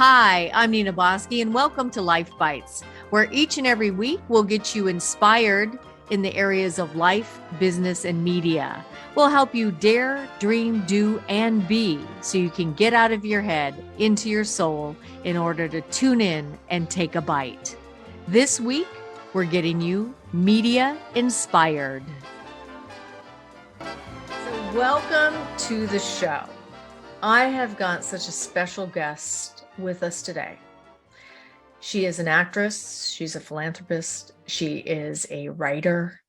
Hi, I'm Nina Bosky, and welcome to LifeBites, where each and every week we'll get you inspired in the areas of life, business, and media. We'll help you dare, dream, do, and be so you can get out of your head into your soul in order to tune in and take a bite. This week, we're getting you media inspired. So welcome to the show. I have got such a special guest with us today. She is an actress, she's a philanthropist, she is a writer,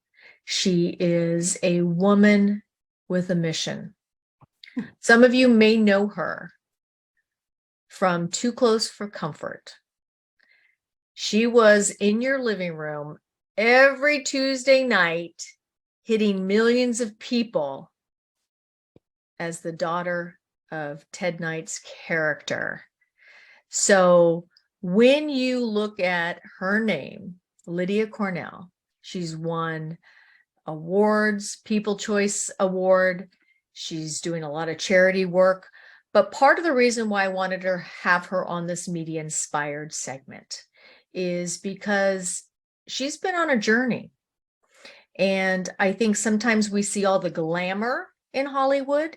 she is a woman with a mission. Some of you may know her from Too Close for Comfort. She was in your living room every Tuesday night, hitting millions of people as the daughter of Ted Knight's character. So when you look at her name, Lydia Cornell, she's won awards, People Choice Award. She's doing a lot of charity work. But part of the reason why I wanted to have her on this media inspired segment is because she's been on a journey. And I think sometimes we see all the glamour in Hollywood,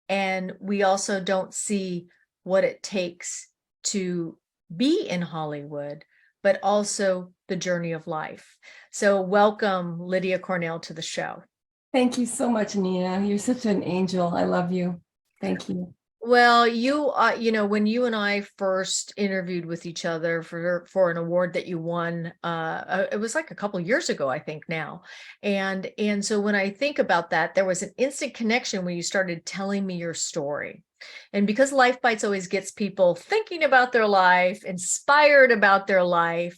and we also don't see what it takes to be in Hollywood, but also the journey of life. So welcome, Lydia Cornell, to the show. Thank you so much, Nina. You're such an angel. I love you. Thank you. Well, when you and I first interviewed with each other for an award that you won, it was like a couple of years ago, I think now. And so when I think about that, there was an instant connection when you started telling me your story. And because Life Bites always gets people thinking about their life, inspired about their life,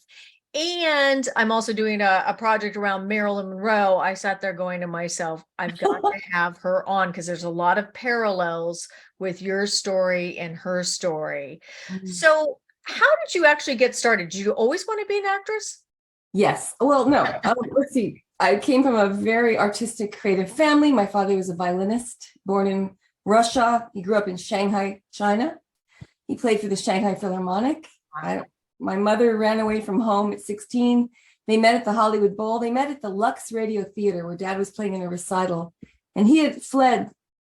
and I'm also doing a project around Marilyn Monroe, I sat there going to myself, I've got to have her on because there's a lot of parallels with your story and her story. Mm-hmm. So how did you actually get started? Did you always want to be an actress? Yes. Well, no. Let's see. I came from a very artistic, creative family. My father was a violinist, born in Russia. He grew up in Shanghai, China. He played for the Shanghai Philharmonic. Wow. My mother ran away from home at 16. They met at the Hollywood Bowl. They met at the Lux Radio Theater where Dad was playing in a recital. And he had fled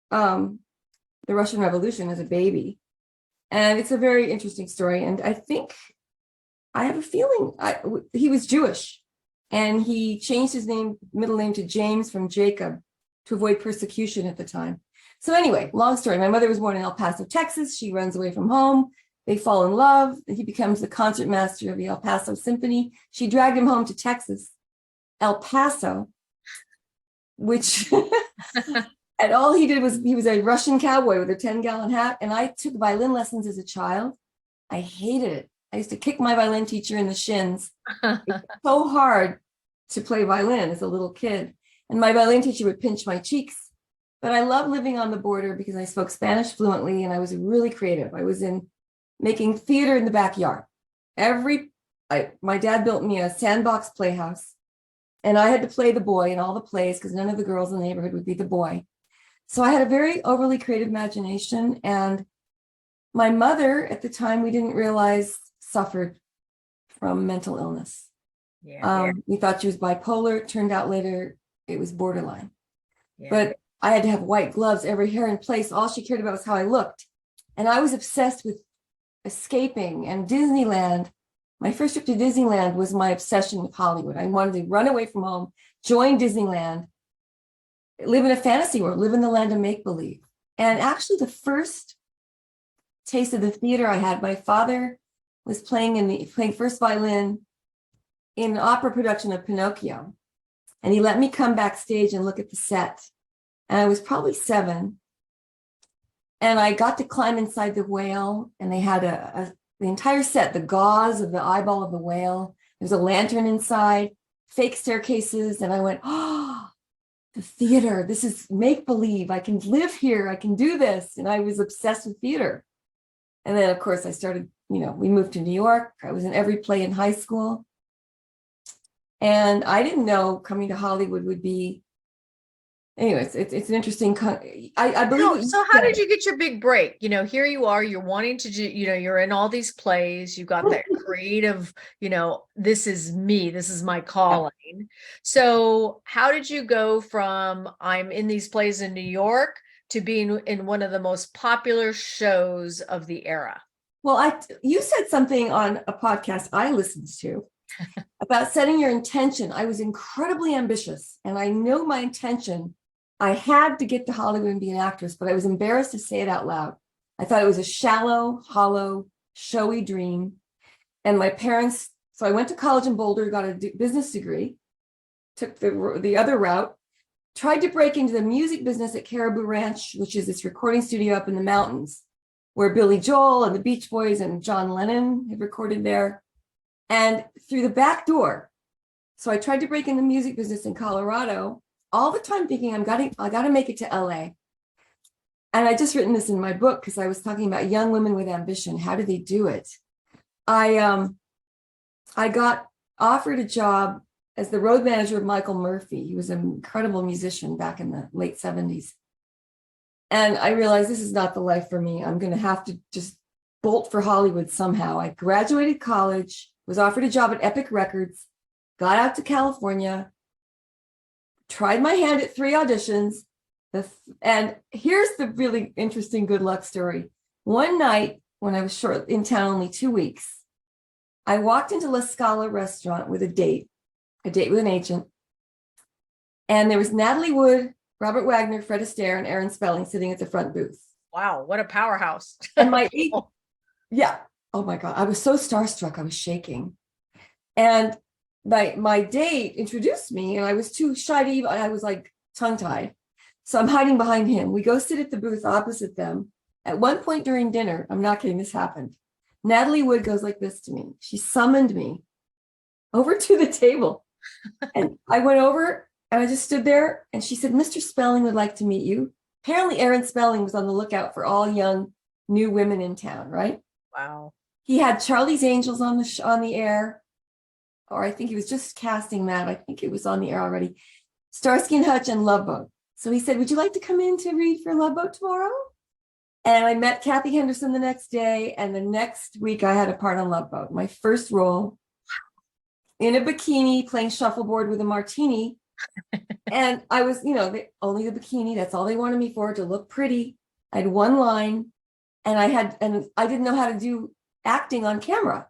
the Russian Revolution as a baby. And it's a very interesting story. And I think, I have a feeling he was Jewish. And he changed his middle name to James from Jacob to avoid persecution at the time. So anyway, long story. My mother was born in El Paso, Texas. She runs away from home. They fall in love. He becomes the concertmaster of the El Paso Symphony. She dragged him home to Texas, El Paso, which, and all he did was, he was a Russian cowboy with a 10-gallon hat. And I took violin lessons as a child. I hated it. I used to kick my violin teacher in the shins. It's so hard to play violin as a little kid. And my violin teacher would pinch my cheeks. But I loved living on the border because I spoke Spanish fluently and I was really creative. I was making theater in the backyard. My dad built me a sandbox playhouse and I had to play the boy in all the plays because none of the girls in the neighborhood would be the boy. So I had a very overly creative imagination. And my mother at the time, we didn't realize, suffered from mental illness. We thought she was bipolar. It turned out later it was borderline. Yeah. But I had to have white gloves, every hair in place. All she cared about was how I looked. And I was obsessed with escaping and Disneyland. My first trip to Disneyland was my obsession with Hollywood. I wanted to run away from home, join Disneyland, live in a fantasy world, live in the land of make-believe. And actually the first taste of the theater I had, my father was playing first violin in an opera production of Pinocchio. And he let me come backstage and look at the set. And I was probably 7. And I got to climb inside the whale, and they had the entire set, the gauze of the eyeball of the whale. There's a lantern inside, fake staircases. And I went, oh, the theater, this is make-believe. I can live here. I can do this. And I was obsessed with theater. And then, of course, I started, we moved to New York. I was in every play in high school. And I didn't know coming to Hollywood would be anyways, it's an interesting, I believe what you So how did said. you get your big break? Here you are, you're wanting to do, you're in all these plays, you got that creative, this is me, this is my Yeah. calling. So how did you go from I'm in these plays in New York to being in one of the most popular shows of the era? Well, you said something on a podcast I listened to about setting your intention. I was incredibly ambitious, and I know my intention. I had to get to Hollywood and be an actress, but I was embarrassed to say it out loud. I thought it was a shallow, hollow, showy dream. And my parents, so I went to college in Boulder, got a business degree, took the other route, tried to break into the music business at Caribou Ranch, which is this recording studio up in the mountains where Billy Joel and the Beach Boys and John Lennon had recorded there, and through the back door. So I tried to break in the music business in Colorado, all the time thinking I got to make it to LA. And I just written this in my book because I was talking about young women with ambition. How do they do it? I got offered a job as the road manager of Michael Murphy. He was an incredible musician back in the late 70s. And I realized this is not the life for me. I'm going to have to just bolt for Hollywood somehow. I graduated college, was offered a job at Epic Records, got out to California, tried my hand at 3 auditions. And here's the really interesting good luck story. One night when I was short in town, only 2 weeks, I walked into La Scala restaurant with a date with an agent. And there was Natalie Wood, Robert Wagner, Fred Astaire, and Aaron Spelling sitting at the front booth. Wow, what a powerhouse. And yeah. Oh my God. I was so starstruck. I was shaking. And my date introduced me, and I was too shy to even, I was like tongue-tied. So I'm hiding behind him. We go sit at the booth opposite them. At one point during dinner, I'm not kidding, this happened. Natalie Wood goes like this to me. She summoned me over to the table. And I went over and I just stood there, and she said, Mr. Spelling would like to meet you. Apparently, Aaron Spelling was on the lookout for all young new women in town, right? Wow. He had Charlie's Angels on the air, or I think he was just casting that. I think it was on the air already. Starsky and Hutch and Love Boat. So he said, would you like to come in to read for Love Boat tomorrow? And I met Kathy Henderson the next day. And the next week I had a part on Love Boat, my first role, in a bikini playing shuffleboard with a martini. And I was, only the bikini. That's all they wanted me for, to look pretty. I had one line, and I didn't know how to do acting on camera.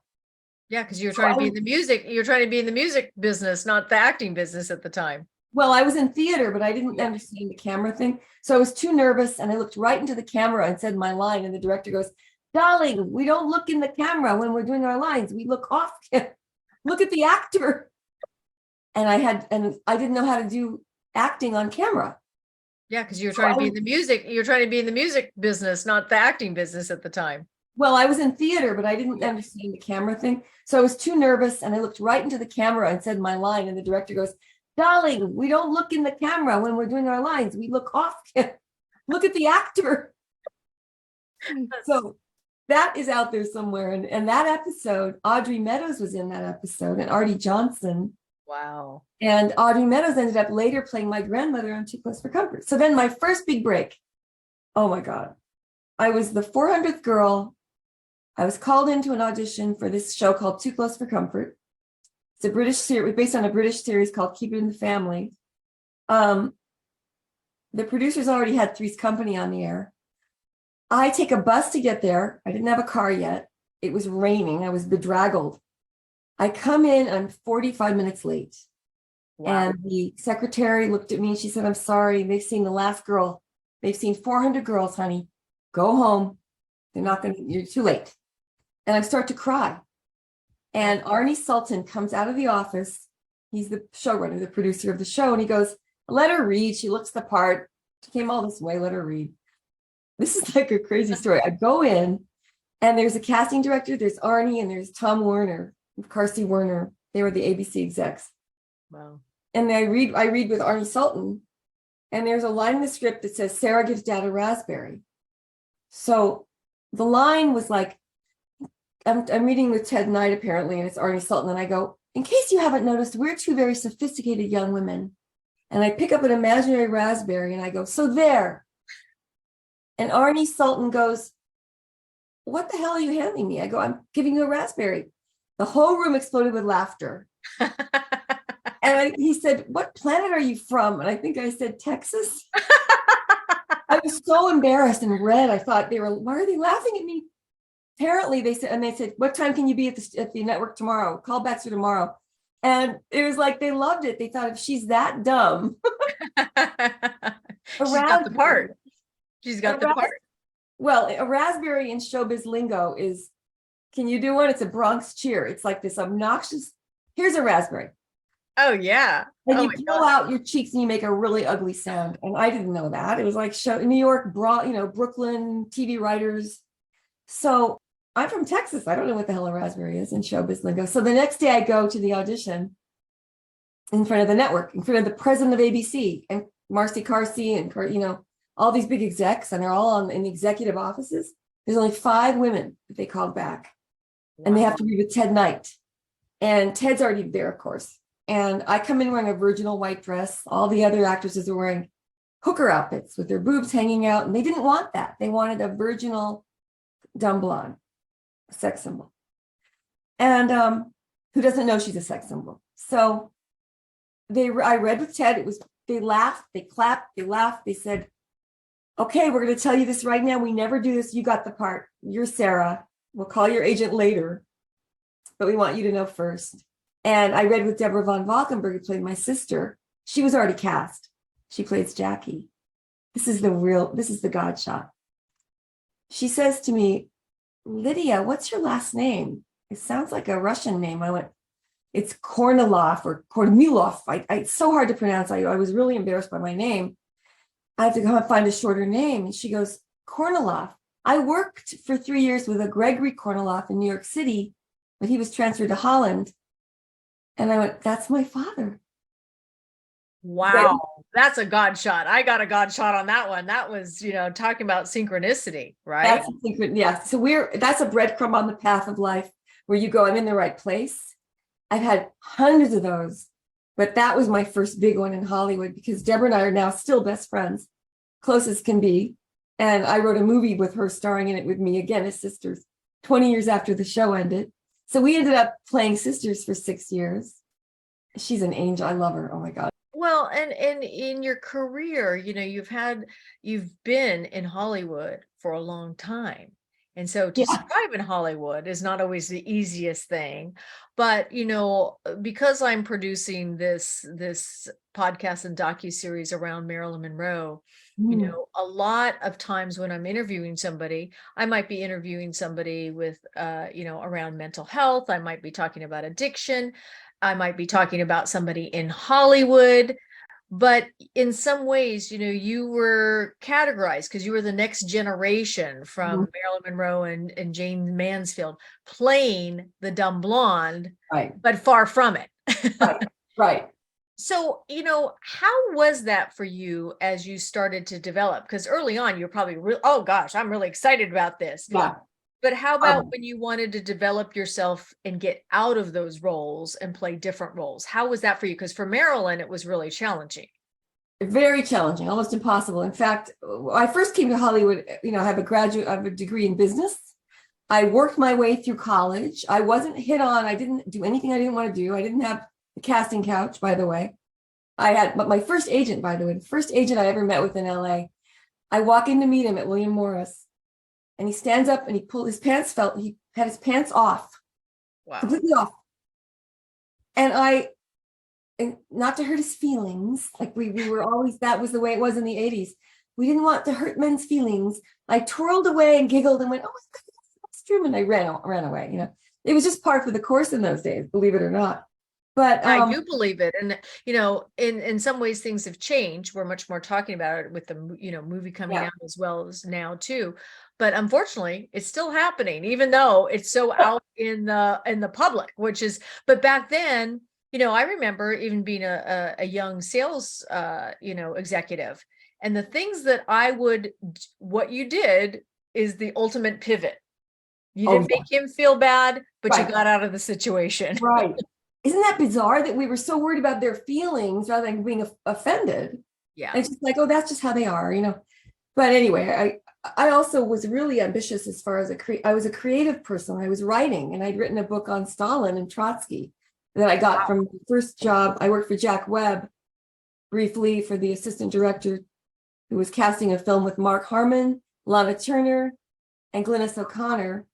Yeah, because you were trying to be in the music. You're trying to be in the music business, not the acting business at the time. Well, I was in theater, but I didn't understand the camera thing. So I was too nervous, and I looked right into the camera and said my line. And the director goes, darling, we don't look in the camera when we're doing our lines. We look off. Look at the actor. And I didn't know how to do acting on camera. Yeah, because you were trying to be in the music. You're trying to be in the music business, not the acting business at the time. Well, I was in theater, but I didn't understand the camera thing. So I was too nervous, and I looked right into the camera and said my line. And the director goes, darling, we don't look in the camera when we're doing our lines. We look off. Look at the actor. So that is out there somewhere. And that episode, Audrey Meadows was in that episode, and Artie Johnson. Wow. And Audrey Meadows ended up later playing my grandmother on Too Close for Comfort. So then my first big break, oh my God, I was the 400th girl. I was called into an audition for this show called Too Close for Comfort. It's a British series, based on a British series called Keep It in the Family. The producers already had Three's Company on the air. I take a bus to get there. I didn't have a car yet. It was raining. I was bedraggled. I come in, I'm 45 minutes late. Wow. And the secretary looked at me and she said, I'm sorry, they've seen the last girl. They've seen 400 girls, honey. Go home. They're not going to, you're too late. And I start to cry. And Arnie Sultan comes out of the office. He's the showrunner, the producer of the show. And he goes, let her read. She looks the part. She came all this way. Let her read. This is like a crazy story. I go in, and there's a casting director. There's Arnie, and there's Tom Werner, Carsey Werner. They were the ABC execs. Wow. And I read with Arnie Sultan. And there's a line in the script that says, Sarah gives Dad a raspberry. So the line was like, I'm reading with Ted Knight, apparently, and it's Arnie Sultan. And I go, in case you haven't noticed, we're two very sophisticated young women. And I pick up an imaginary raspberry and I go, so there. And Arnie Sultan goes, what the hell are you handing me? I go, I'm giving you a raspberry. The whole room exploded with laughter. And he said, what planet are you from? And I think I said, Texas. I was so embarrassed and red. I thought why are they laughing at me? Apparently they said, what time can you be at the network tomorrow? Callbacks are tomorrow. And it was like, they loved it. They thought, if she's that dumb. She's got the part. She's got the part. Well, a raspberry in showbiz lingo is, can you do one? It's a Bronx cheer. It's like this obnoxious, here's a raspberry. Oh, yeah. And you pull out your cheeks and you make a really ugly sound. And I didn't know that. It was like New York, Brooklyn TV writers. So I'm from Texas. I don't know what the hell a raspberry is in showbiz lingo. So the next day I go to the audition in front of the network, in front of the president of ABC and Marcy Carsey and, all these big execs, and they're all in the executive offices. There's only 5 women that they called back. Wow. And they have to be with Ted Knight. And Ted's already there, of course. And I come in wearing a virginal white dress. All the other actresses are wearing hooker outfits with their boobs hanging out. And they didn't want that. They wanted a virginal dumb blonde, a sex symbol. And who doesn't know she's a sex symbol? So I read with Ted. They laughed, they clapped, they laughed. They said, okay, we're going to tell you this right now. We never do this. You got the part. You're Sarah. We'll call your agent later, but we want you to know first. And I read with Deborah von Valkenburg, who played my sister. She was already cast. She plays Jackie. This is the Godshot. She says to me, Lydia, what's your last name? It sounds like a Russian name. I went, it's Kornilov or Kornilov. It's so hard to pronounce. I was really embarrassed by my name. I have to go and find a shorter name. And she goes, Kornilov. I worked for 3 years with a Gregory Kornilov in New York City, but he was transferred to Holland. And I went, that's my father. Wow. That's a Godshot. I got a Godshot on that one. That was, talking about synchronicity, right? Yeah. So that's a breadcrumb on the path of life where you go, I'm in the right place. I've had hundreds of those, but that was my first big one in Hollywood because Deborah and I are now still best friends, close as can be. And I wrote a movie with her starring in it with me again as sisters 20 years after the show ended. So we ended up playing sisters for 6 years. She's an angel. I love her. Oh my God. Well, and in your career, you've been in Hollywood for a long time. And so to survive in Hollywood is not always the easiest thing. But, because I'm producing this podcast and docuseries around Marilyn Monroe, a lot of times when I'm interviewing somebody, I might be interviewing somebody with, around mental health. I might be talking about addiction. I might be talking about somebody in Hollywood. But in some ways, you were categorized because you were the next generation from Marilyn Monroe and Jane Mansfield playing the dumb blonde, right? But far from it. Right. So, how was that for you as you started to develop? Because early on, you're probably, oh gosh, I'm really excited about this. Yeah. But how about when you wanted to develop yourself and get out of those roles and play different roles? How was that for you? Because for Marilyn, it was really challenging. Very challenging, almost impossible. In fact, I first came to Hollywood, I have a degree in business. I worked my way through college. I wasn't hit on. I didn't do anything I didn't want to do. I didn't have the casting couch, by the way. But my first agent, by the way, the first agent I ever met with in LA, I walk in to meet him at William Morris. And he stands up and he pulled his pants, he had his pants off, completely off. And not to hurt his feelings, like we were always, that was the way it was in the 80s. We didn't want to hurt men's feelings. I twirled away and giggled and went, oh, that's true. And I ran away, It was just par for the course in those days, believe it or not. But I do believe it. And, in some ways things have changed. We're much more talking about it with the, movie coming out as well as now too. But unfortunately, it's still happening, even though it's so out in the public, but back then, I remember even being a young sales, executive, and the things that what you did is the ultimate pivot. You didn't make him feel bad, but you got out of the situation. Right. isn't that bizarre that we were so worried about their feelings rather than being offended? Yeah. And it's just like, oh, that's just how they are, you know. But anyway, I also was really ambitious as far as I was a creative person. I was writing, and I'd written a book on Stalin and Trotsky that I got from the first job. I worked for Jack Webb briefly for the assistant director who was casting a film with Mark Harmon, Lana Turner, and Glynis O'Connor.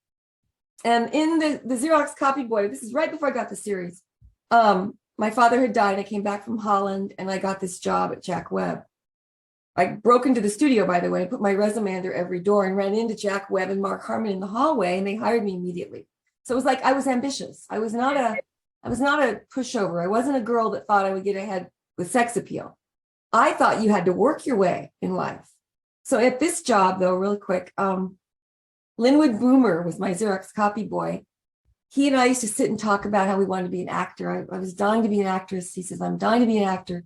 And in the Xerox copy boy, this is right before I got the series. My father had died. I came back from Holland, and I got this job at Jack Webb. I broke into the studio, by the way, put my resume under every door, and ran into Jack Webb and Mark Harmon in the hallway, and they hired me immediately. So it was like I was ambitious. I was not a pushover. I wasn't a girl that thought I would get ahead with sex appeal. I thought you had to work your way in life. So at this job, though, really quick, Linwood Boomer was my Xerox copy boy. He and I used to sit and talk about how we wanted to be an actor. I was dying to be an actress. He says, I'm dying to be an actor.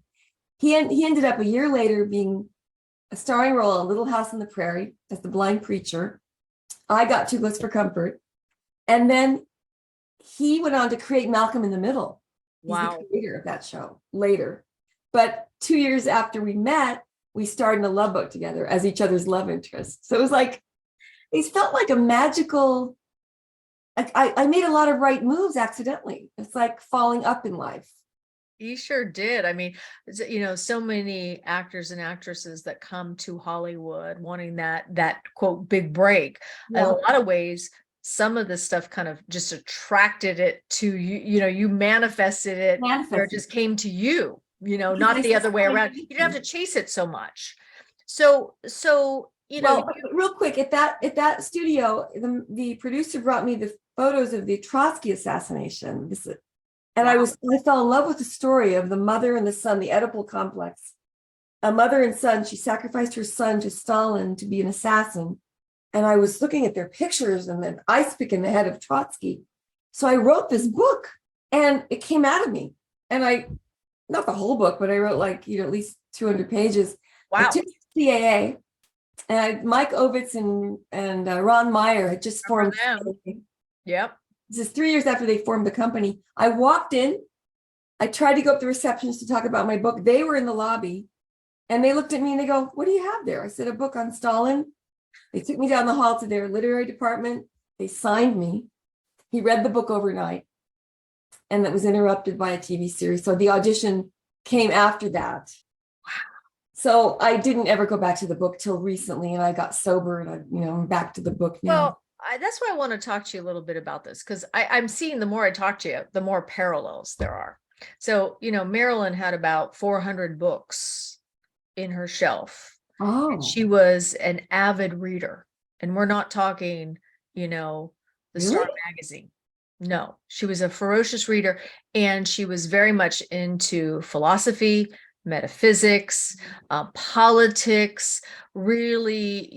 He ended up a year later being a starring role in Little House on the Prairie as the blind preacher. I got Too Close for Comfort. And then he went on to create Malcolm in the Middle. He's the creator of that show later. But 2 years after we met, we starred in a love boat together as each other's love interest. So it was like, it felt like a magical, I made a lot of right moves accidentally. It's like falling up in life. You sure did. I mean, you know, so many actors and actresses that come to Hollywood wanting that quote big break. Yeah. In a lot of ways, some of this stuff kind of just attracted it to you. You know, you manifested it, or it just came to you. You know, not the other way around. You didn't have to chase it so much. So you know. Well, real quick, at that studio, the producer brought me the photos of the Trotsky assassination. And I fell in love with the story of the mother and the son, the Oedipal complex. A mother and son, she sacrificed her son to Stalin to be an assassin. And I was looking at their pictures and then ice pick in the head of Trotsky. So I wrote this book, and it came out of me. And not the whole book, but I wrote like, you know, at least 200 pages. Wow. I took CAA, and Mike Ovitz and Ron Meyer had just formed. Yep. This is 3 years after they formed the company. I walked in. I tried to go up to the receptionist to talk about my book. They were in the lobby, and they looked at me and they go, "What do you have there?" I said, "A book on Stalin." They took me down the hall to their literary department. They signed me. He read the book overnight, and that was interrupted by a TV series. So the audition came after that. So I didn't ever go back to the book till recently, and I got sober, and I'm back to the book now. Well, that's why I want to talk to you a little bit about this, because I'm seeing the more I talk to you, the more parallels there are. So, Marilyn had about 400 books in her shelf. Oh. And she was an avid reader. And we're not talking, the Star magazine. No, she was a ferocious reader, and she was very much into philosophy, metaphysics, politics, really,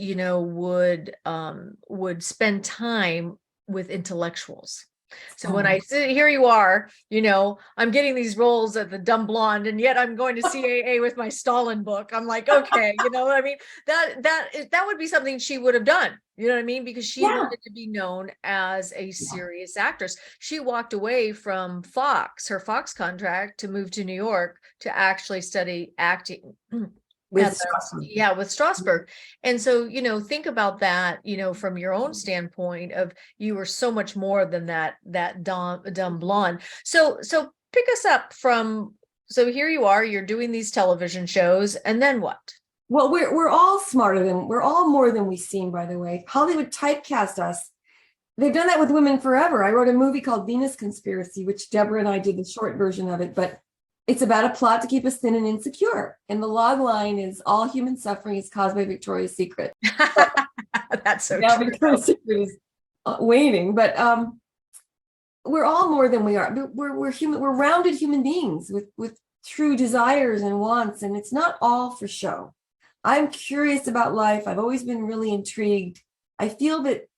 would spend time with intellectuals. So when I sit here, you are, I'm getting these roles at the Dumb Blonde, and yet I'm going to CAA with my Stalin book. I'm like, okay, what I mean? That would be something she would have done. You know what I mean? Because she wanted to be known as a serious actress. She walked away from her Fox contract, to move to New York to actually study acting. With Strasberg. And so, think about that, from your own standpoint of, you were so much more than that dumb blonde. So pick us up from, so here you are, you're doing these television shows, and then what? Well, we're all we're all more than we seem, by the way. Hollywood typecast us. They've done that with women forever. I wrote a movie called Venus Conspiracy, which Deborah and I did the short version of it, but it's about a plot to keep us thin and insecure. And the log line is, all human suffering is caused by Victoria's Secret. That's so true. Victoria's Secret is waning, but we're all more than we are. We're human. We're rounded human beings with true desires and wants, and it's not all for show. I'm curious about life. I've always been really intrigued. I feel that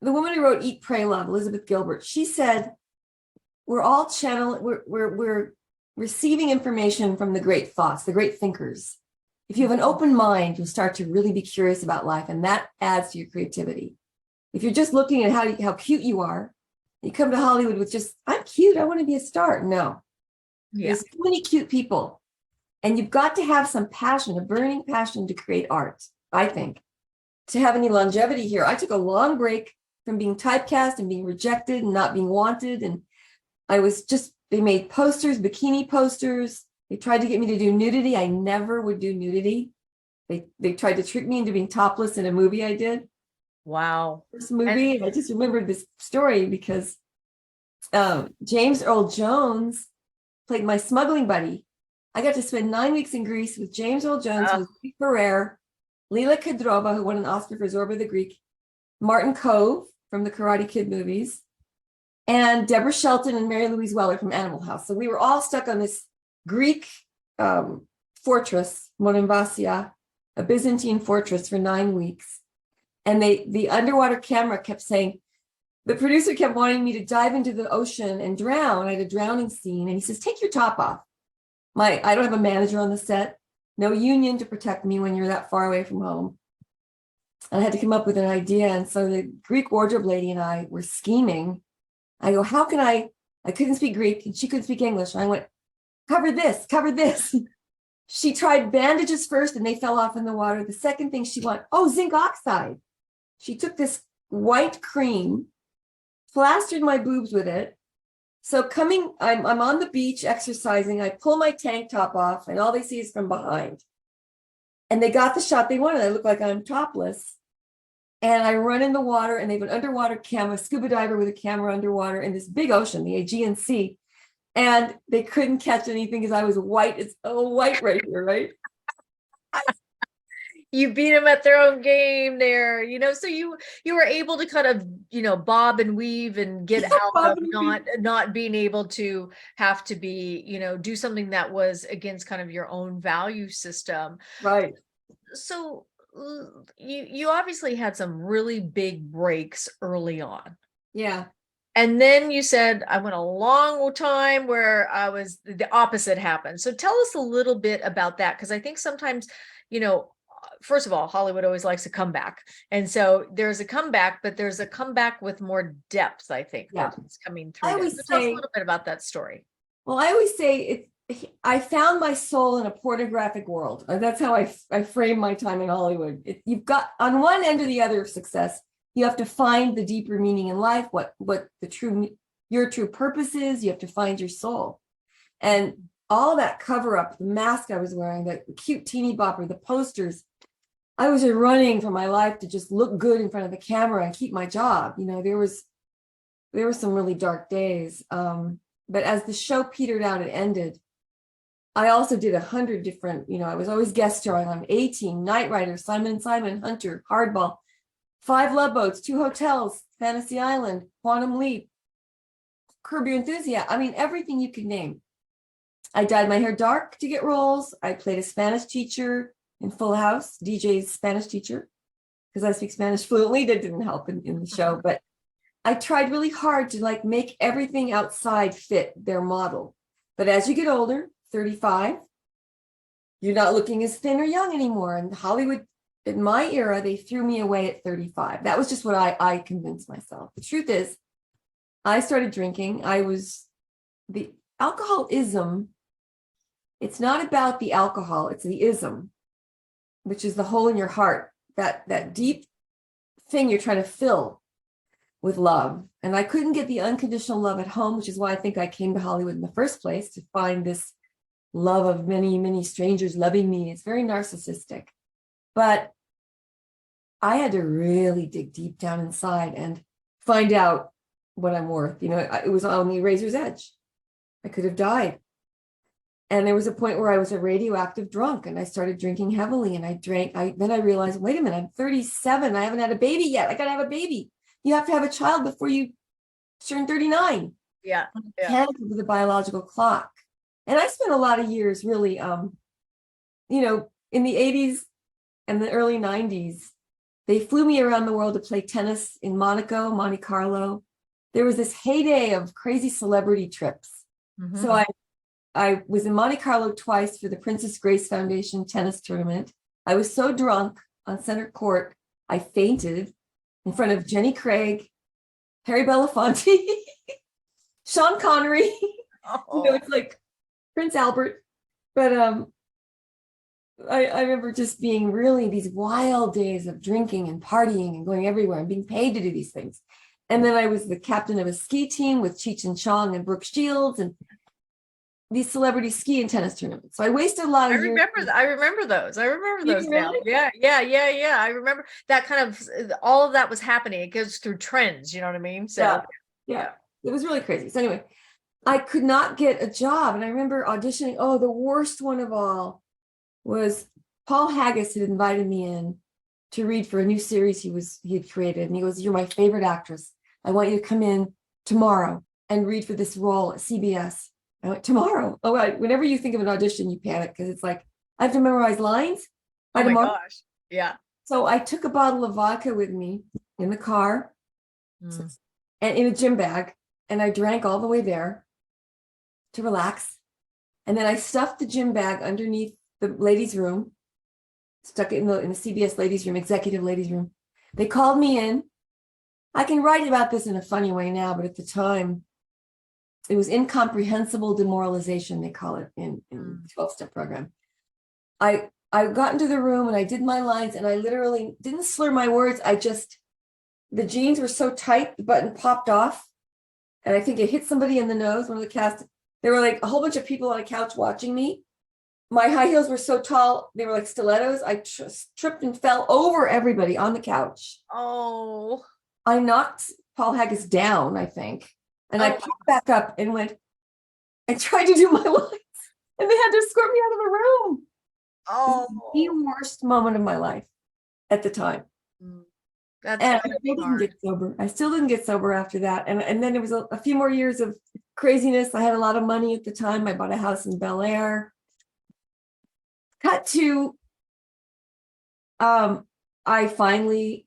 the woman who wrote Eat, Pray, Love, Elizabeth Gilbert, she said, we're all we're receiving information from the great thoughts, the great thinkers. If you have an open mind, you'll start to really be curious about life, and that adds to your creativity. If you're just looking at how cute you are You come to Hollywood with just, I'm cute, I want to be a star. No, Yeah. there's too many cute people. And you've got to have some passion, a burning passion to create art, I think, to have any longevity here. I took a long break from being typecast and being rejected and not being wanted. And I was just, they made posters, bikini posters. They tried to get me to do nudity. I never would do nudity. They tried to trick me into being topless in a movie I did. Wow. First movie. And I just remembered this story because James Earl Jones played my smuggling buddy. I got to spend 9 weeks in Greece with James Earl Jones, Oh. with Ferrer, Lila Kudrova, who won an Oscar for Zorba the Greek, Martin Kove from the Karate Kid movies, and Deborah Shelton and Mary Louise Weller from Animal House. So we were all stuck on this Greek fortress, Monemvasia, a Byzantine fortress for 9 weeks. And the underwater camera kept saying, the producer kept wanting me to dive into the ocean and drown. I had a drowning scene. And he says, take your top off. I don't have a manager on the set, no union to protect me when you're that far away from home. And I had to come up with an idea. And so the Greek wardrobe lady and I were scheming. I go, how can I couldn't speak Greek and she couldn't speak English. And I went, cover this, cover this. She tried bandages first and they fell off in the water. The second thing she went, oh, zinc oxide. She took this white cream, plastered my boobs with it. So I'm on the beach exercising. I pull my tank top off and all they see is from behind. And they got the shot they wanted. I look like I'm topless. And I run in the water and they have an underwater camera, scuba diver with a camera underwater in this big ocean, the Aegean Sea. And they couldn't catch anything because I was white. It's white right here, right? You beat them at their own game there, so you were able to kind of, bob and weave and get out of not being able to have to be, do something that was against kind of your own value system. Right. So you obviously had some really big breaks early on. Yeah. And then you said, I went a long time where the opposite happened. So tell us a little bit about that. Because I think sometimes, first of all, Hollywood always likes a comeback. And so there's a comeback, but there's a comeback with more depth, I think, that's coming through. Tell us a little bit about that story. Well, I always say I found my soul in a pornographic world. That's how I frame my time in Hollywood. You've got on one end or the other of success, you have to find the deeper meaning in life, what your true purpose is. You have to find your soul. And all that cover up, the mask I was wearing, the cute teeny bopper, the posters, I was running for my life to just look good in front of the camera and keep my job. There were some really dark days. But as the show petered out and ended, I also did 100 different, I was always guest starring on A-Team, Knight Rider, Simon & Simon, Hunter, Hardball, 5 Love Boats, 2 Hotels, Fantasy Island, Quantum Leap, Curb Your Enthusiasm. I mean, everything you could name. I dyed my hair dark to get roles. I played a Spanish teacher in Full House, DJ's Spanish teacher, because I speak Spanish fluently. That didn't help in the show, but I tried really hard to make everything outside fit their model. But as you get older, 35, you're not looking as thin or young anymore. And Hollywood, in my era, they threw me away at 35. That was just what I convinced myself. The truth is, I started drinking. The alcoholism, it's not about the alcohol, it's the ism, which is the hole in your heart, that deep thing you're trying to fill with love. And I couldn't get the unconditional love at home, which is why I think I came to Hollywood in the first place, to find this love of many, many strangers loving me. It's very narcissistic. But I had to really dig deep down inside and find out what I'm worth. It was on the razor's edge. I could have died. And there was a point where I was a radioactive drunk and I started drinking heavily and I drank. Then I realized, wait a minute, I'm 37. I haven't had a baby yet. I got to have a baby. You have to have a child before you turn 39. Yeah. With the biological clock. And I spent a lot of years really, in the 80s and the early 90s, they flew me around the world to play tennis in Monaco, Monte Carlo. There was this heyday of crazy celebrity trips. Mm-hmm. So I was in Monte Carlo twice for the Princess Grace Foundation tennis tournament. I was so drunk on center court, I fainted in front of Jenny Craig, Harry Belafonte, Sean Connery. Oh, It's like Prince Albert. But I remember just being really these wild days of drinking and partying and going everywhere and being paid to do these things. And then I was the captain of a ski team with Cheech and Chong and Brooke Shields and these celebrity ski and tennis tournaments. So I wasted a lot I of years. remember. I remember those. I remember You those now. remember? Yeah. I remember that kind of all of that was happening. It goes through trends. You know what I mean? So Yeah. Yeah. It was really crazy. So anyway, I could not get a job. And I remember auditioning. Oh, the worst one of all was Paul Haggis had invited me in to read for a new series he had created. And he goes, "You're my favorite actress. I want you to come in tomorrow and read for this role at CBS." I went, "Tomorrow?" Oh, whenever you think of an audition, you panic because it's like, I have to memorize lines by oh my tomorrow. gosh. Yeah. So I took a bottle of vodka with me in the car Mm. and in a gym bag, and I drank all the way there to relax. And then I stuffed the gym bag underneath the ladies' room, stuck it in the CBS ladies' room, executive ladies' room. They called me in. I can write about this in a funny way now, but at the time, it was incomprehensible demoralization, they call it in the 12-step program. I got into the room and I did my lines and I literally didn't slur my words. The jeans were so tight, the button popped off. And I think it hit somebody in the nose, one of the cast. There were like a whole bunch of people on a couch watching me. My high heels were so tall, they were like stilettos. I tripped and fell over everybody on the couch. Oh. I knocked Paul Haggis down, I think. And I popped back up and went and tried to do my lines. And they had to escort me out of the room. Oh. The worst moment of my life at the time. That's and I still didn't get sober. I still didn't get sober after that. And then it was a few more years of craziness. I had a lot of money at the time. I bought a house in Bel Air. Cut to, I finally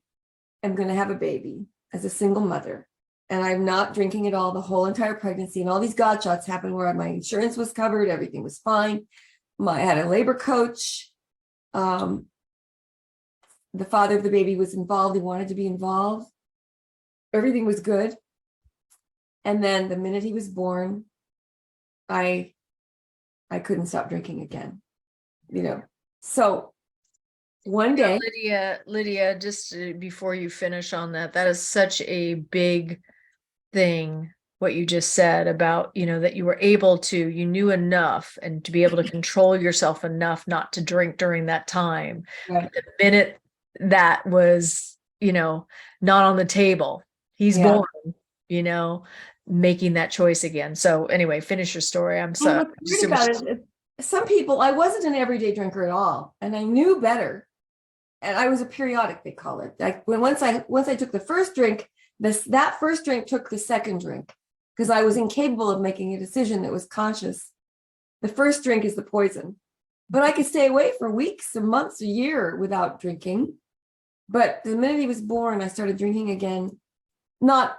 am going to have a baby as a single mother. And I'm not drinking at all the whole entire pregnancy. And all these Godshots happened where my insurance was covered. Everything was fine. I had a labor coach. The father of the baby was involved. He wanted to be involved. Everything was good. And then the minute he was born, I couldn't stop drinking again, So one day, Lydia, just before you finish on that, that is such a big thing, what you just said about, that you were able to, you knew enough and to be able to control yourself enough not to drink during that time. right. The minute that was, not on the table, he's Yeah. born, making that choice again. So anyway, finish your story. I'm Well, so what's weird about it is some people, I wasn't an everyday drinker at all, and I knew better. And I was a periodic, they call it. Like once I took the first drink, that first drink took the second drink because I was incapable of making a decision that was conscious. The first drink is the poison, but I could stay away for weeks, or months, a year without drinking. But the minute he was born, I started drinking again. I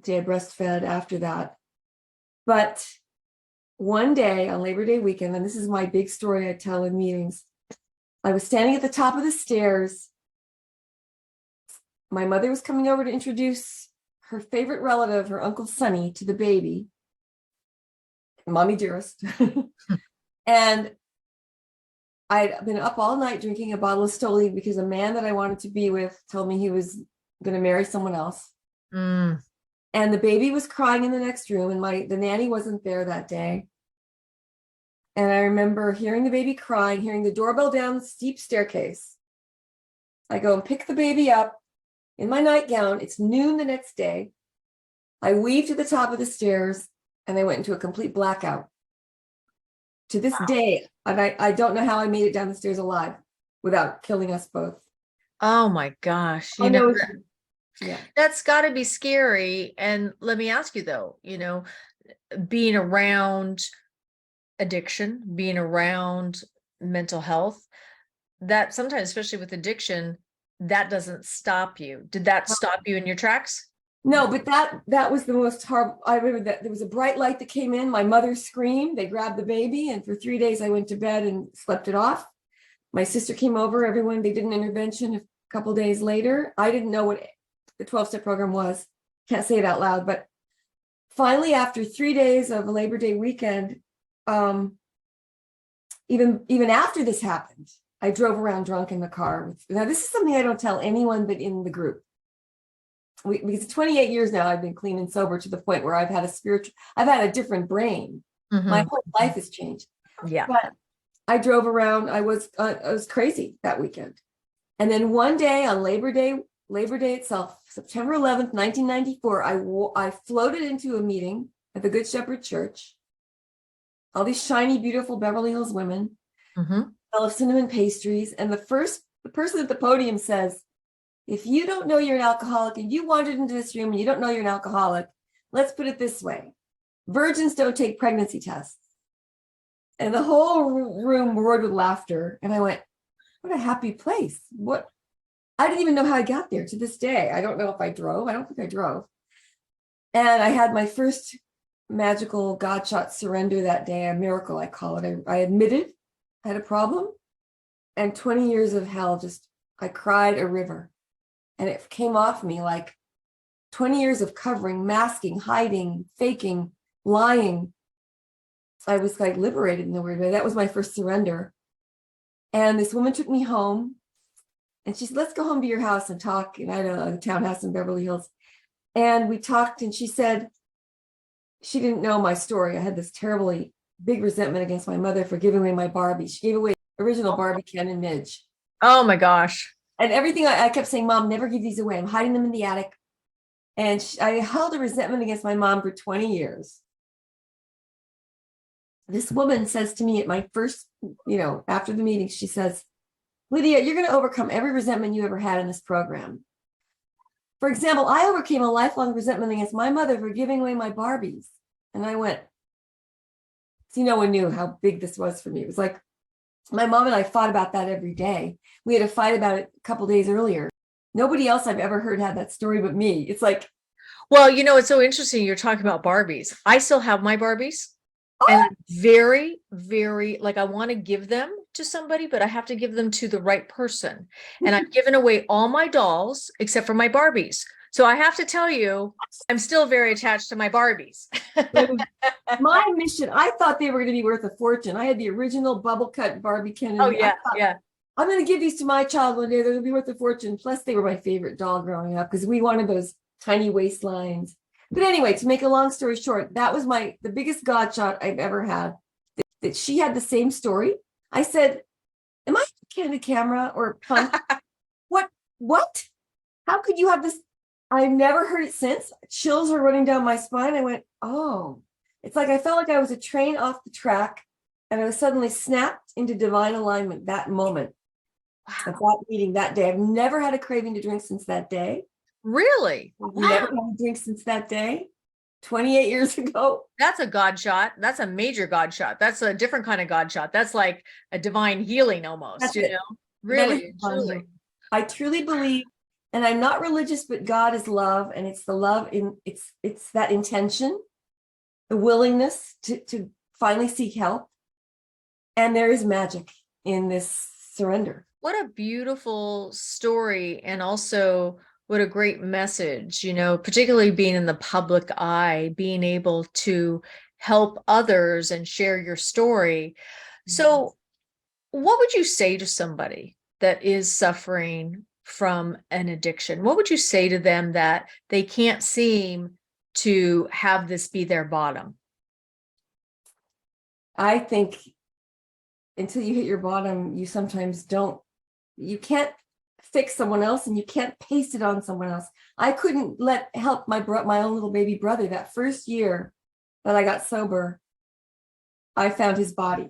breastfed after that. But one day on Labor Day weekend, and this is my big story I tell in meetings, I was standing at the top of the stairs. My mother was coming over to introduce her favorite relative, her Uncle Sonny, to the baby, Mommy Dearest. And I'd been up all night drinking a bottle of Stoli because a man that I wanted to be with told me he was going to marry someone else. And the baby was crying in the next room, and the nanny wasn't there that day. And I remember hearing the baby crying, hearing the doorbell down the steep staircase. I go and pick the baby up in my nightgown. It's noon the next day. I weave to the top of the stairs and I went into a complete blackout. To this day, and I don't know how I made it down the stairs alive without killing us both. Oh my gosh. Yeah. That's got to be scary. And let me ask you though, being around addiction, being around mental health, that sometimes, especially with addiction, that doesn't stop you. Did that stop you in your tracks? No, but that was the most horrible. I remember that there was a bright light that came in. My mother screamed. They grabbed the baby, and for 3 days I went to bed and slept it off. My sister came over. They did an intervention a couple days later. I didn't know what the 12-step program was. can't say it out loud, but finally, after 3 days of a Labor Day weekend, even after this happened, I drove around drunk in the car. Now, this is something I don't tell anyone but in the group. Because 28 years now, I've been clean and sober to the point where I've had a different brain. My whole life has changed. Yeah. But I drove around. I was crazy that weekend. And then one day on Labor Day itself, September 11th, 1994, I floated into a meeting at the Good Shepherd Church. All these shiny, beautiful Beverly Hills women, full of cinnamon pastries. And the person at the podium says, if you don't know you're an alcoholic and you wandered into this room and you don't know you're an alcoholic, let's put it this way. Virgins don't take pregnancy tests. And the whole room roared with laughter. And I went, what a happy place. I didn't even know how I got there to this day. I don't know if I drove. I don't think I drove. And I had my first magical Godshot surrender that day, a miracle, I call it. I admitted I had a problem. And 20 years of hell, I cried a river. And it came off me like 20 years of covering, masking, hiding, faking, lying. I was like liberated in a weird way. That was my first surrender. And this woman took me home and she said, let's go home to your house and talk. And I had a townhouse in Beverly Hills. And we talked and she said, she didn't know my story. I had this terribly big resentment against my mother for giving away my Barbie. She gave away original Barbie Ken and Midge. Oh my gosh. And everything I kept saying, Mom, never give these away. I'm hiding them in the attic. And I held a resentment against my mom for 20 years. This woman says to me at my first, after the meeting, she says, Lydia, you're going to overcome every resentment you ever had in this program. For example, I overcame a lifelong resentment against my mother for giving away my Barbies. And I went, see, no one knew how big this was for me. It was like, my mom and I fought about that every day. We had a fight about it a couple days earlier. Nobody else I've ever heard had that story but me. It's like, well, it's so interesting. You're talking about Barbies. I still have my Barbies. And I'm very, very, I want to give them to somebody, but I have to give them to the right person. And I've given away all my dolls except for my Barbies. So I have to tell you, I'm still very attached to my Barbies. My mission, I thought they were going to be worth a fortune. I had the original bubble cut Barbie Ken. Oh, yeah, yeah. I'm going to give these to my child one day. They're going to be worth a fortune. Plus, they were my favorite doll growing up because we wanted those tiny waistlines. But anyway, to make a long story short, that was the biggest Godshot I've ever had. That she had the same story. I said, am I a candid camera or punk? What? How could you have this? I've never heard it since. Chills were running down my spine. I went, oh, it's like I felt like I was a train off the track and I was suddenly snapped into divine alignment that moment. Wow. At that meeting that day. I've never had a craving to drink since that day. Really? I've never had a drink since that day. 28 years ago. That's a Godshot. That's a major Godshot. That's a different kind of Godshot. That's like a divine healing almost, That's Really, truly. I truly believe, and I'm not religious, but God is love, and it's the love it's that intention, the willingness to finally seek help. And there is magic in this surrender. What a beautiful story, and also what a great message, particularly being in the public eye, being able to help others and share your story. So what would you say to somebody that is suffering from an addiction? What would you say to them that they can't seem to have this be their bottom? I think until you hit your bottom, you sometimes you can't fix someone else and you can't paste it on someone else. I couldn't help my own little baby brother. That first year that I got sober, I found his body.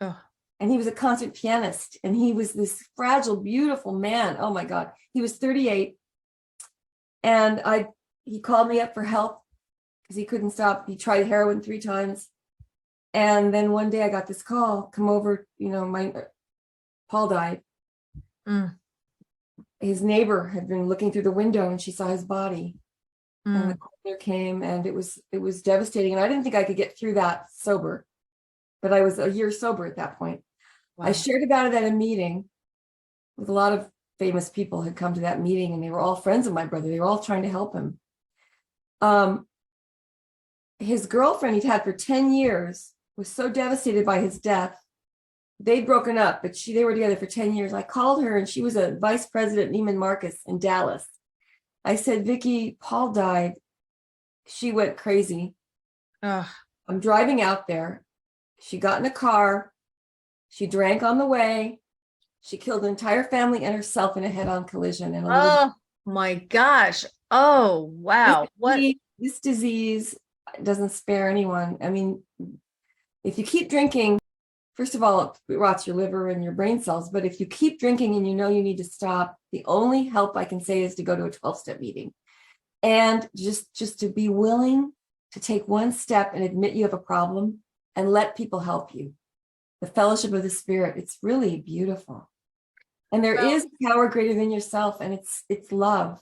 Oh. And he was a concert pianist and he was this fragile, beautiful man. Oh my God. He was 38. And he called me up for help because he couldn't stop. He tried heroin 3 times. And then one day I got this call, come over, Paul died. His neighbor had been looking through the window and she saw his body. And the coroner came and it was devastating. And I didn't think I could get through that sober, but I was a year sober at that point. Wow. I shared about it at a meeting with a lot of famous people had come to that meeting and they were all friends of my brother. They were all trying to help him. Um, his girlfriend he'd had for 10 years was so devastated by his death. They'd broken up, but they were together for 10 years. I called her, and she was a vice president at Neiman Marcus in Dallas. I said, Vicki, Paul died. She went crazy. Ugh. I'm driving out there. She got in a car. She drank on the way. She killed an entire family and herself in a head-on collision. And a little Oh my gosh. Oh, wow. What? this disease doesn't spare anyone. I mean, if you keep drinking, first of all, it rots your liver and your brain cells. But if you keep drinking and you know you need to stop, the only help I can say is to go to a 12-step meeting, and just to be willing to take one step and admit you have a problem and let people help you. The fellowship of the Spirit, it's really beautiful. And there is power greater than yourself, and it's love.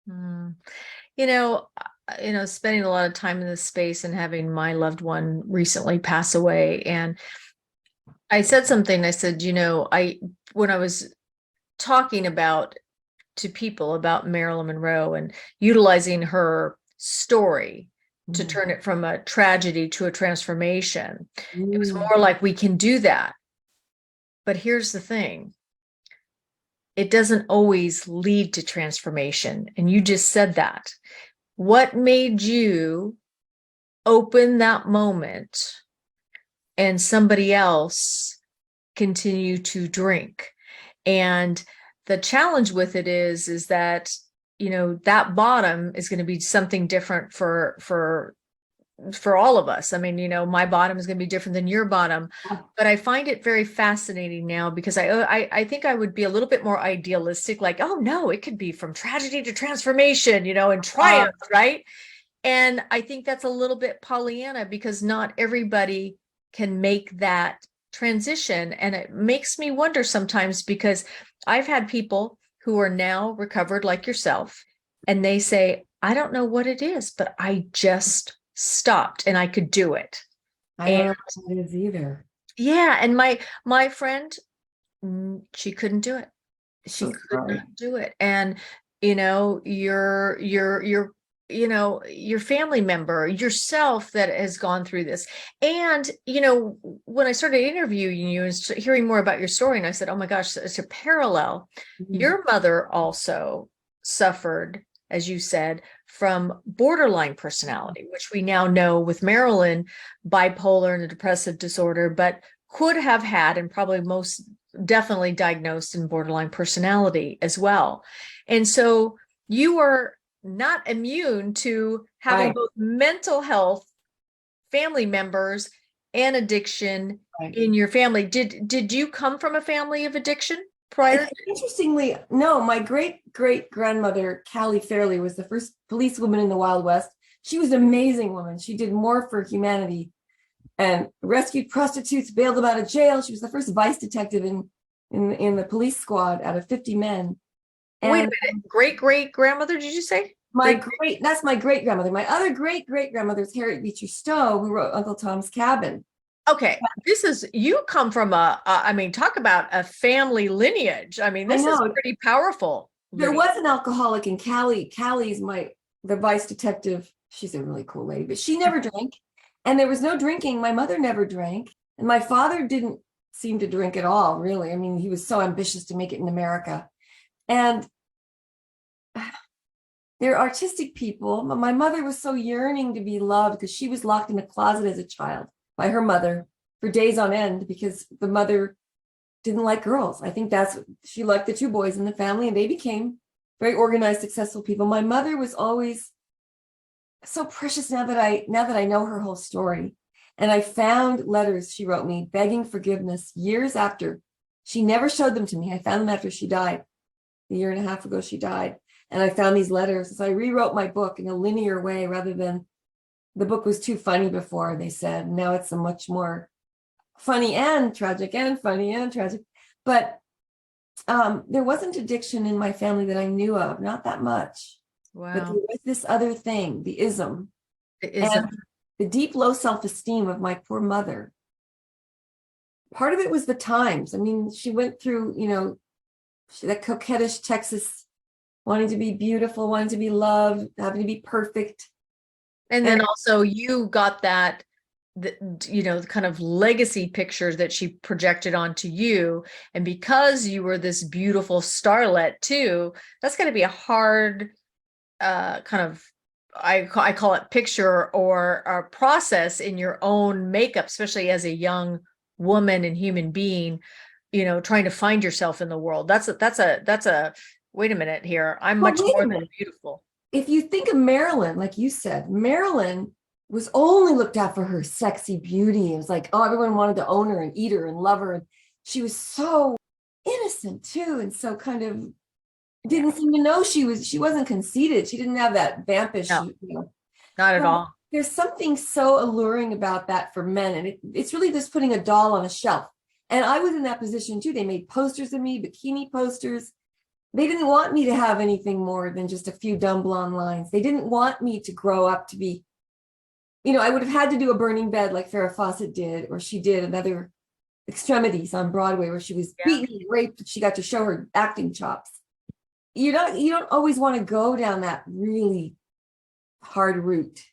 You know, spending a lot of time in this space and having my loved one recently pass away. And I said something, I said, when I was talking to people about Marilyn Monroe and utilizing her story to turn it from a tragedy to a transformation, it was more like, we can do that. But here's the thing. It doesn't always lead to transformation. And you just said that. What made you open that moment and somebody else continue to drink? And the challenge with it is that, that bottom is going to be something different for all of us. I mean, my bottom is going to be different than your bottom, but I find it very fascinating now, because I think I would be a little bit more idealistic, like, oh no, it could be from tragedy to transformation, and triumph, right? And I think that's a little bit Pollyanna, because not everybody can make that transition. And it makes me wonder sometimes, because I've had people who are now recovered like yourself, and they say, I don't know what it is, but I just stopped and I could do it. I don't know what it is either. Yeah. And my friend, she couldn't do it. She could not do it. And, your family member, yourself, that has gone through this. And, when I started interviewing you and hearing more about your story, and I said, oh my gosh, it's a parallel. Your mother also suffered, as you said, from borderline personality, which we now know with Marilyn, bipolar and a depressive disorder, but could have had, and probably most definitely diagnosed in borderline personality as well. And so you are not immune to having both mental health, family members, and addiction in your family. Did you come from a family of addiction prior? Interestingly, no. My great-great-grandmother, Callie Fairley, was the first policewoman in the Wild West. She was an amazing woman. She did more for humanity and rescued prostitutes, bailed them out of jail. She was the first vice detective in the police squad out of 50 men. And wait a minute, great-great-grandmother, did you say? That's my great-grandmother. My other great-great-grandmother is Harriet Beecher Stowe, who wrote Uncle Tom's Cabin. Okay, you come from talk about a family lineage. I mean, this is pretty powerful. There was an alcoholic in Callie. Callie's the vice detective. She's a really cool lady, but she never drank. And there was no drinking. My mother never drank. And my father didn't seem to drink at all, really. I mean, he was so ambitious to make it in America. And they're artistic people. But my mother was so yearning to be loved, because she was locked in a closet as a child by her mother for days on end, because the mother didn't like girls. I think she liked the two boys in the family, and they became very organized, successful people. My mother was always so precious now that I know her whole story. And I found letters she wrote me begging forgiveness years after. She never showed them to me. I found them after she died. A year and a half ago, she died. And I found these letters. So I rewrote my book in a linear way, rather than, the book was too funny before, they said. Now it's a much more funny and tragic, and funny and tragic. But there wasn't addiction in my family that I knew of, not that much. Wow. But there was this other thing, the ism. And the deep low self-esteem of my poor mother. Part of it was the times. I mean, she went through, that coquettish Texas, wanting to be beautiful, wanting to be loved, having to be perfect. And And then also you got that, the kind of legacy picture that she projected onto you. And because you were this beautiful starlet too, that's going to be a hard kind of, I call it picture or a process in your own makeup, especially as a young woman and human being, trying to find yourself in the world. That's a wait a minute here. I'm well, much wait more a than minute. beautiful. If you think of Marilyn, like you said, Marilyn was only looked at for her sexy beauty. It was like, oh, everyone wanted to own her and eat her and love her. And she was so innocent too, and so kind of Yeah. didn't seem to know she wasn't conceited. She didn't have that vampish, No, not at But all. there's something so alluring about that for men, and it's really just putting a doll on a shelf. And I was in that position too. They made posters of me, bikini posters. They didn't want me to have anything more than just a few dumb blonde lines. They didn't want me to grow up to be, I would have had to do a burning bed like Farrah Fawcett did, or she did another Extremities on Broadway where she was Yeah. beaten and raped. She got to show her acting chops. You don't always want to go down that really hard route.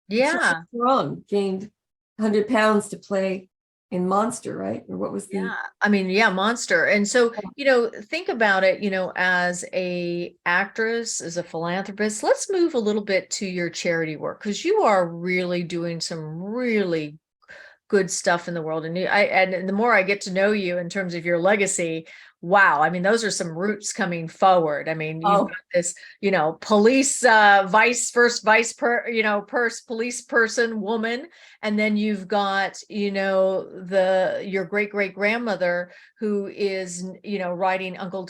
Yeah. Wrong gained 100 pounds to play in Monster, right? Or what was the Yeah. I mean, yeah, monster. And so, think about it, as a actress, as a philanthropist. Let's move a little bit to your charity work because you are really doing some really good stuff in the world. And the more I get to know you in terms of your legacy, wow. I mean, those are some roots coming forward. I mean, you've got this, police first vice police person woman, and then you've got, your great grandmother who is, writing Uncle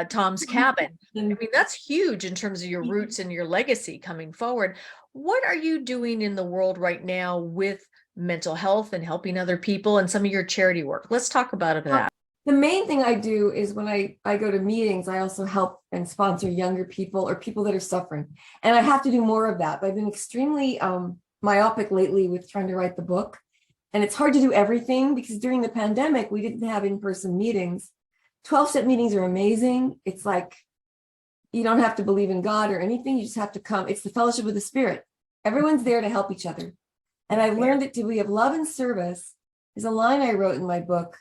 Tom's Cabin. I mean, that's huge in terms of your roots and your legacy coming forward. What are you doing in the world right now with mental health and helping other people and some of your charity work? Let's talk about that. The main thing I do is when I go to meetings, I also help and sponsor younger people or people that are suffering. And I have to do more of that. But I've been extremely myopic lately with trying to write the book. And it's hard to do everything because during the pandemic, we didn't have in-person meetings. 12-step meetings are amazing. It's like you don't have to believe in God or anything. You just have to come. It's the fellowship of the Spirit. Everyone's there to help each other. And I've learned that to be of love and service is a line I wrote in my book.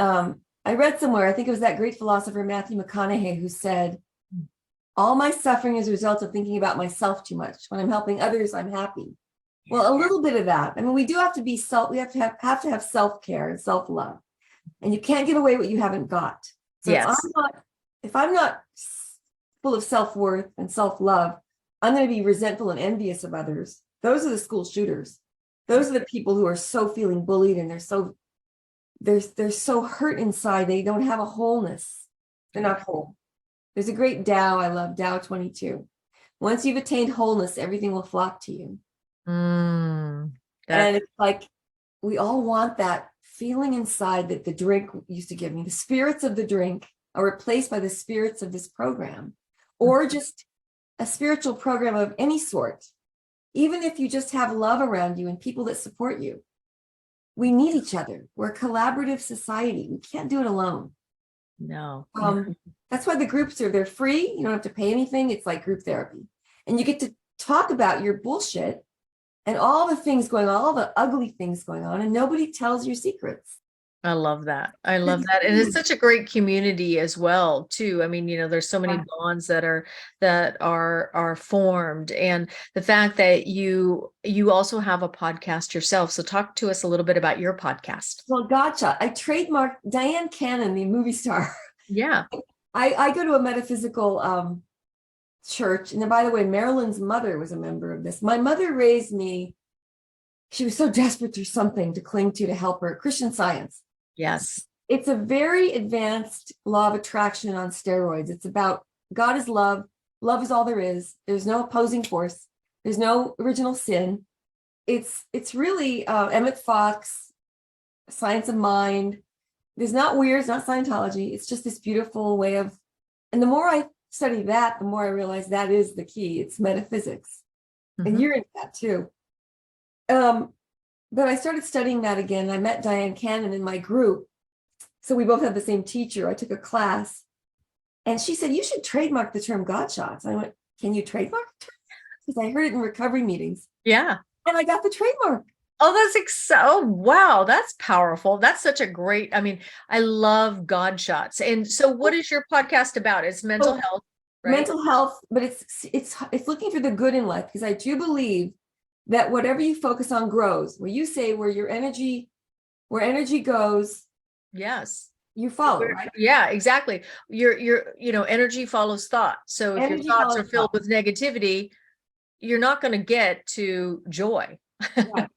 I read somewhere, I think it was that great philosopher, Matthew McConaughey, who said, all my suffering is a result of thinking about myself too much. When I'm helping others, I'm happy. Well, a little bit of that. I mean, we do have to be we have to have self-care and self-love. And you can't give away what you haven't got. So if I'm not full of self-worth and self-love, I'm going to be resentful and envious of others. Those are the school shooters. Those are the people who are so feeling bullied and they're so hurt inside. They don't have a wholeness. They're not whole. There's a great Tao I love, Tao 22. Once you've attained wholeness, everything will flock to you. And it's like we all want that feeling inside that the drink used to give me. The spirits of the drink are replaced by the spirits of this program, or just a spiritual program of any sort. Even if you just have love around you and people that support you. We need each other. We're a collaborative society. We can't do it alone. No. That's why the groups they're free. You don't have to pay anything. It's like group therapy. And you get to talk about your bullshit and all the things going on, all the ugly things going on, and nobody tells your secrets. I love that. I love that. And it's such a great community as well, too. I mean, there's so many bonds that are formed. And the fact that you also have a podcast yourself. So talk to us a little bit about your podcast. Well, Gotcha. I trademarked Diane Cannon, the movie star. Yeah. I go to a metaphysical church. And then, by the way, Marilyn's mother was a member of this. My mother raised me. She was so desperate for something to cling to help her. Christian Science. Yes. It's a very advanced law of attraction on steroids. It's about God is love. Love is all there is. There's no opposing force. There's no original sin. It's really Emmett Fox, Science of Mind. There's not weird. It's not Scientology. It's just this beautiful way of, and the more I study that, the more I realize that is the key. It's metaphysics. And you're into that too. But I started studying that again. I met Diane Cannon in my group. So we both had the same teacher. I took a class and she said, you should trademark the term Godshots. I went, can you trademark the term? because I heard it in recovery meetings. Yeah. And I got the trademark. Oh, oh, wow. That's powerful. That's such a great, I mean, I love Godshots. And so what is your podcast about? It's mental Oh, health, right? Mental health, but it's looking for the good in life, because I do believe that whatever you focus on grows. Where you say where energy goes, Yes. you follow, right? Yeah, exactly. Energy follows thought. So if your Energy thoughts are follows filled thought. with negativity, you're not going to get to joy. Right.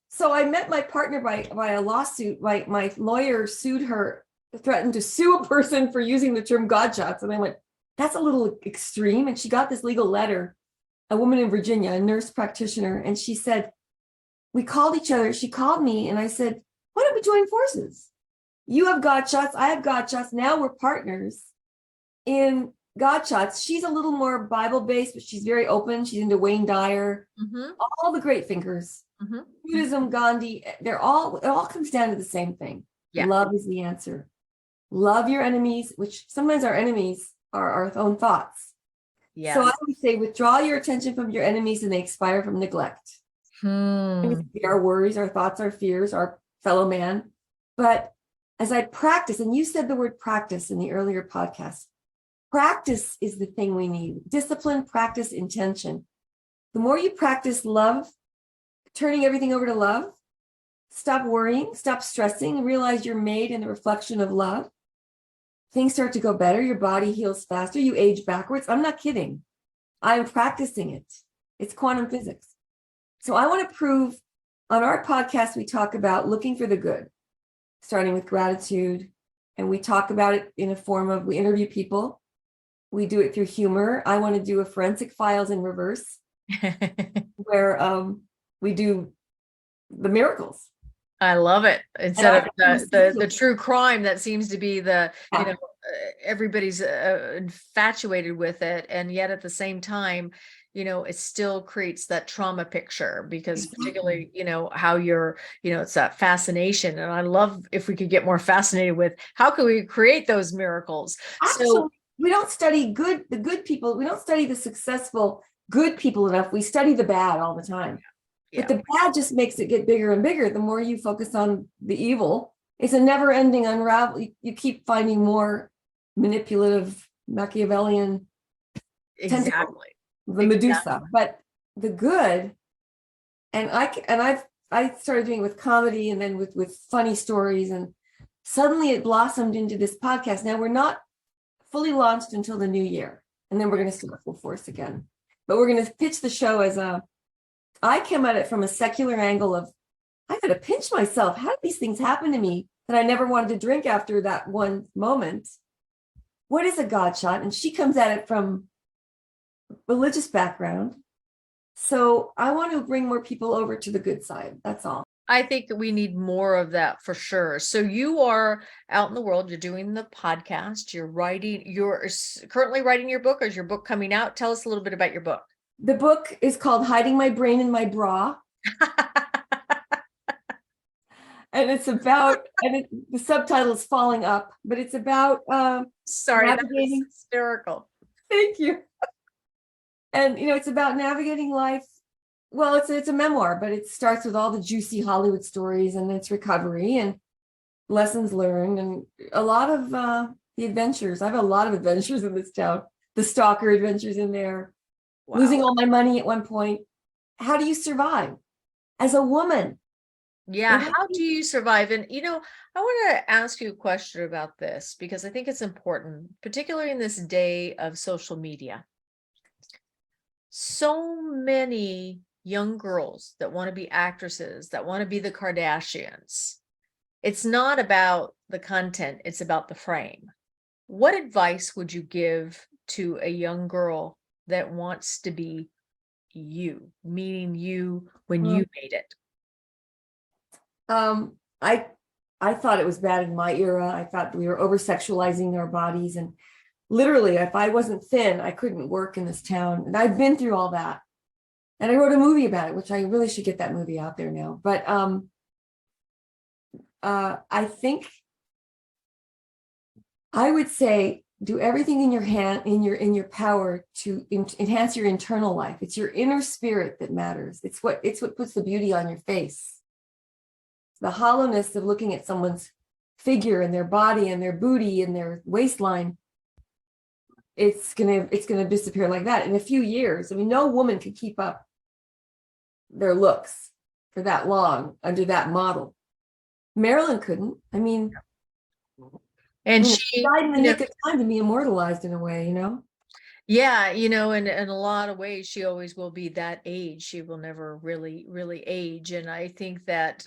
So I met my partner by a lawsuit. My lawyer sued her, threatened to sue a person for using the term Godshots. And I went, that's a little extreme. And she got this legal letter, a woman in Virginia, a nurse practitioner. And she said, we called each other. She called me and I said, why don't we join forces? You have Godshots, I have Godshots. Now we're partners in Godshots. She's a little more Bible-based, but she's very open. She's into Wayne Dyer, all the great thinkers. Buddhism, Gandhi, it all comes down to the same thing. Yeah. Love is the answer. Love your enemies, which sometimes our enemies are our own thoughts. Yeah. So I would say withdraw your attention from your enemies and they expire from neglect. Our worries, our thoughts, our fears, our fellow man. But as I practice, and you said the word practice in the earlier podcast, practice is the thing we need. Discipline, practice, intention. The more you practice love, turning everything over to love, stop worrying, stop stressing, realize you're made in the reflection of love. Things start to go better. Your body heals faster. You age backwards. I'm not kidding. I'm practicing it. It's quantum physics. So I want to prove, on our podcast, we talk about looking for the good, starting with gratitude. And we talk about it in a form of, we interview people. We do it through humor. I want to do a forensic files in reverse, where we do the miracles. I love it. Instead of the true crime that seems to be everybody's infatuated with it. And yet at the same time, it still creates that trauma picture, because particularly, how it's that fascination. And I love if we could get more fascinated with how can we create those miracles. Actually, so we don't study the good people. We don't study the successful good people enough. We study the bad all the time. Yeah. But the bad just makes it get bigger and bigger. The more you focus on the evil, it's a never ending unravel. You keep finding more manipulative, Machiavellian. Exactly. The Medusa, but the good, and I started doing it with comedy and then with funny stories, and suddenly it blossomed into this podcast. Now we're not fully launched until the new year, and then we're going to start full force again. But we're going to pitch the show as I came at it from a secular angle of, I got to pinch myself. How did these things happen to me that I never wanted to drink after that one moment? What is a Godshot? And she comes at it from religious background. So I want to bring more people over to the good side. That's all. I think that we need more of that for sure. So you are out in the world, you're doing the podcast, you're currently writing your book, or is your book coming out? Tell us a little bit about your book. The book is called Hiding My Brain in My Bra. And it's about, the subtitle is Falling Up, but it's about sorry, that was hysterical. Thank you. And it's about navigating life. Well, it's a memoir, but it starts with all the juicy Hollywood stories, and it's recovery and lessons learned, and a lot of the adventures. I have a lot of adventures in this town. The stalker adventures in there. Wow. Losing all my money at one point. How do you survive as a woman? Yeah, how do you survive? And I want to ask you a question about this, because I think it's important, particularly in this day of social media. So many young girls that want to be actresses, that want to be the Kardashians. It's not about the content, it's about the frame. What advice would you give to a young girl that wants to be you, meaning you when you made it? I thought it was bad in my era. I thought we were over sexualizing our bodies, and literally, if I wasn't thin, I couldn't work in this town. And I've been through all that. And I wrote a movie about it, which I really should get that movie out there now. But I think I would say do everything in your hand, in your power to enhance your internal life. It's your inner spirit that matters. It's what puts the beauty on your face. The hollowness of looking at someone's figure and their body and their booty and their waistline, it's gonna disappear like that in a few years. I mean, no woman can keep up their looks for that long under that model. Marilyn couldn't. I mean, And she died in the nick of time to be immortalized in a way, Yeah, in a lot of ways, she always will be that age. She will never really age. And I think that,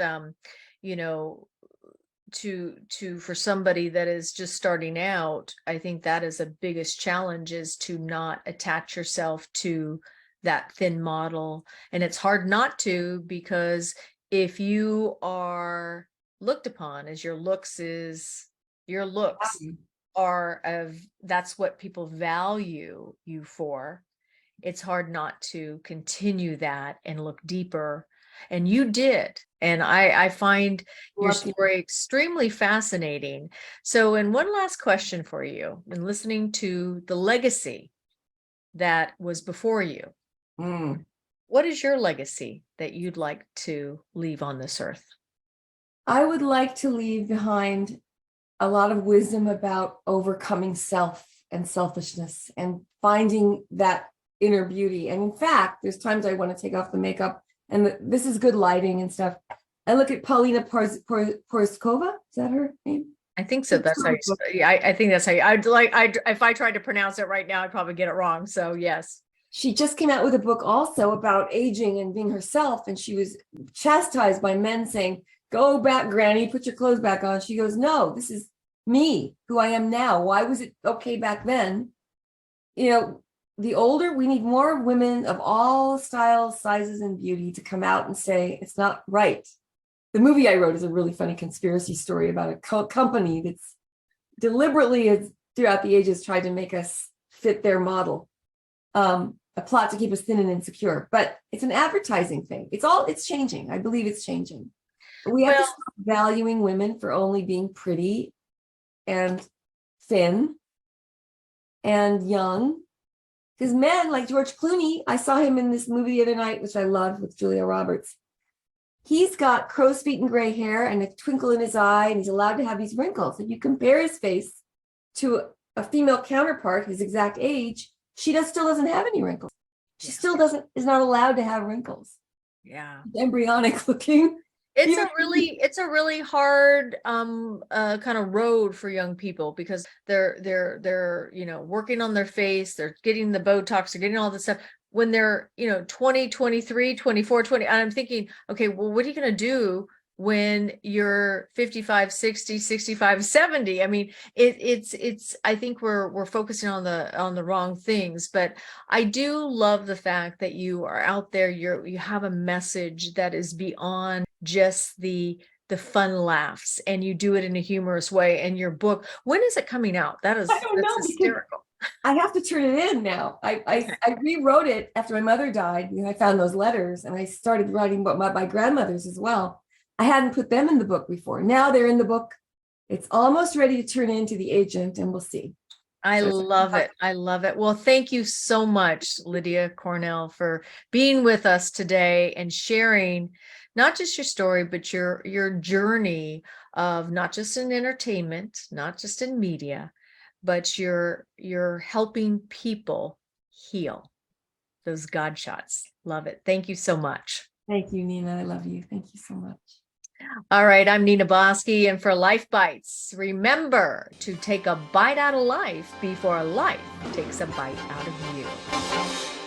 you know, for somebody that is just starting out, I think that is the biggest challenge, is to not attach yourself to that thin model. And it's hard not to, because if you are looked upon as your looks that's what people value you for, it's hard not to continue that and look deeper. And you did. And I find your story extremely fascinating. So, and one last question for you, in listening to the legacy that was before you, what is your legacy that you'd like to leave on this earth? I would like to leave behind a lot of wisdom about overcoming self and selfishness and finding that inner beauty. And in fact, there's times I want to take off the makeup, and this is good lighting and stuff. I look at Paulina Porizkova. Is that her name? I think so. That's how I think that's how if I tried to pronounce it right now, I'd probably get it wrong. So yes. She just came out with a book also about aging and being herself. And she was chastised by men saying, "Go back, Granny, put your clothes back on." She goes, "No, this is me, who I am now. Why was it okay back then?" The older, we need more women of all styles, sizes, and beauty to come out and say it's not right. The movie I wrote is a really funny conspiracy story about a company that's deliberately, throughout the ages, tried to make us fit their model. A plot to keep us thin and insecure. But it's an advertising thing. It's changing. I believe it's changing. But we have to stop valuing women for only being pretty and thin and young. Because men like George Clooney, I saw him in this movie the other night, which I loved, with Julia Roberts. He's got crow's feet and gray hair and a twinkle in his eye, and he's allowed to have these wrinkles. If you compare his face to a female counterpart his exact age, she still doesn't have any wrinkles. She still is not allowed to have wrinkles. Yeah. Embryonic looking. It's a really hard kind of road for young people, because they're working on their face, they're getting the Botox, they're getting all this stuff when they're 20, 23, 24, 20. And I'm thinking, okay, well, what are you going to do when you're 55, 60, 65, 70? I mean, it's I think we're focusing on the wrong things. But I do love the fact that you are out there, you have a message that is beyond just the fun laughs, and you do it in a humorous way. And your book, when is it coming out? That's hysterical. I have to turn it in now. I rewrote it after my mother died. I found those letters, and I started writing about my grandmothers as well. I hadn't put them in the book before. Now they're in the book. It's almost ready to turn into The Agent, and we'll see. I love it. I love it. Well, thank you so much, Lydia Cornell, for being with us today and sharing not just your story, but your journey of not just in entertainment, not just in media, but you're helping people heal. Those Godshots. Love it. Thank you so much. Thank you, Nina. I love you. Thank you so much. All right, I'm Nina Bosky, and for LifeBites, remember to take a bite out of life before life takes a bite out of you.